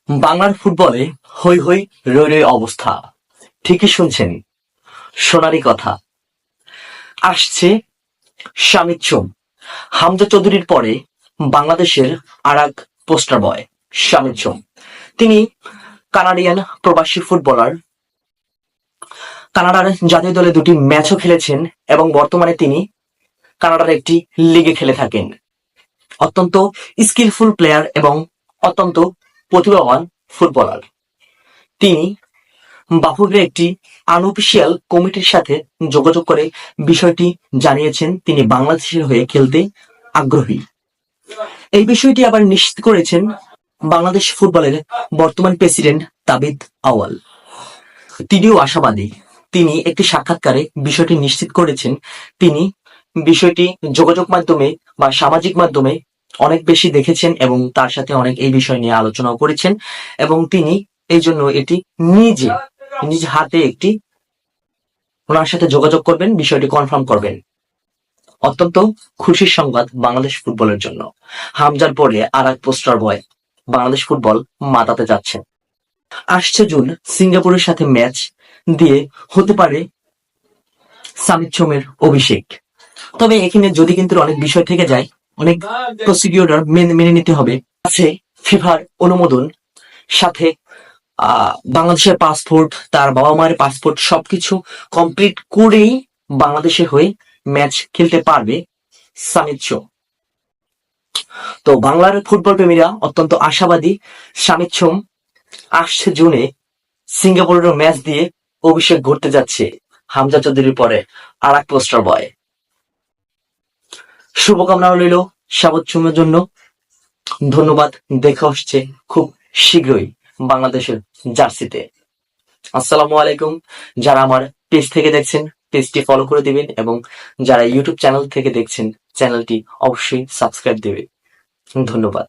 বাংলার ফুটবলে হৈ হৈ রৈ রৈ অবস্থা। ঠিকই শুনছেন, সোনারই কথা। আসছে শামিদ চুম। হামজা চৌধুরীর পরে বাংলাদেশের আর এক পোস্টার বয় শামিদ চুম। তিনি কানাডিয়ান প্রবাসী ফুটবলার। কানাডার জাতীয় দলে দুটি ম্যাচও খেলেছেন এবং বর্তমানে তিনি কানাডার একটি লিগে খেলে থাকেন। অত্যন্ত স্কিলফুল প্লেয়ার এবং অত্যন্ত প্রতিভাবান ফুটবলার। তিনি বাফুফের একটি আনঅফিসিয়াল কমিটির সাথে যোগাযোগ করে বিষয়টি জানিয়েছেন তিনি বাংলাদেশের হয়ে খেলতে আগ্রহী। এই বিষয়টি আবার নিশ্চিত করেছেন বাংলাদেশ ফুটবলের বর্তমান প্রেসিডেন্ট তাবিদ আউয়াল। তিনিও আশাবাদী। তিনি একটি সাক্ষাৎকারে বিষয়টি নিশ্চিত করেছেন। তিনি বিষয়টি যোগাযোগ মাধ্যমে বা সামাজিক মাধ্যমে অনেক বেশি দেখেছেন এবং তার সাথে অনেক এই বিষয় নিয়ে আলোচনাও করেছেন এবং তিনি এই জন্য এটি নিজ হাতে একটি ওনার সাথে যোগাযোগ করবেন, বিষয়টি কনফার্ম করবেন। অত্যন্ত খুশির সংবাদ বাংলাদেশ ফুটবলের জন্য। হামজার পরে আর এক পোস্টার বয় বাংলাদেশ ফুটবল মাতাতে যাচ্ছে। আসছে জুন সিঙ্গাপুরের সাথে ম্যাচ দিয়ে হতে পারে সামিদ চুমের অভিষেক। তবে এখানে যদি কিন্তু অনেক বিষয় থেকে যায়, অনেক প্রসিডিওর মেনে নিতে হবে। আছে ফিফার অনুমোদন, সাথে বাংলাদেশের পাসপোর্ট, তার বাবা মায়ের পাসপোর্ট সবকিছু কমপ্লিট করেই বাংলাদেশে হয়ে ম্যাচ খেলতে পারবে সামিদ চুম। তো বাংলার ফুটবল প্রেমীরা অত্যন্ত আশাবাদী। সামিদ চুম আসছে জুনে সিঙ্গাপুরের ম্যাচ দিয়ে অভিষেক ঘটতে যাচ্ছে হামজা চৌধুরীর পরে আর এক পোস্টার বয়। শুভকামনা রইল সামিদ চুমের জন্য। ধন্যবাদ। দেখা হচ্ছে খুব শীঘ্রই বাংলাদেশের জার্সিতে। আসসালামু আলাইকুম। যারা আমার পেজ থেকে দেখছেন পেজটি ফলো করে দিবেন এবং যারা ইউটিউব চ্যানেল থেকে দেখছেন চ্যানেলটি অবশ্যই সাবস্ক্রাইব দেবে। ধন্যবাদ।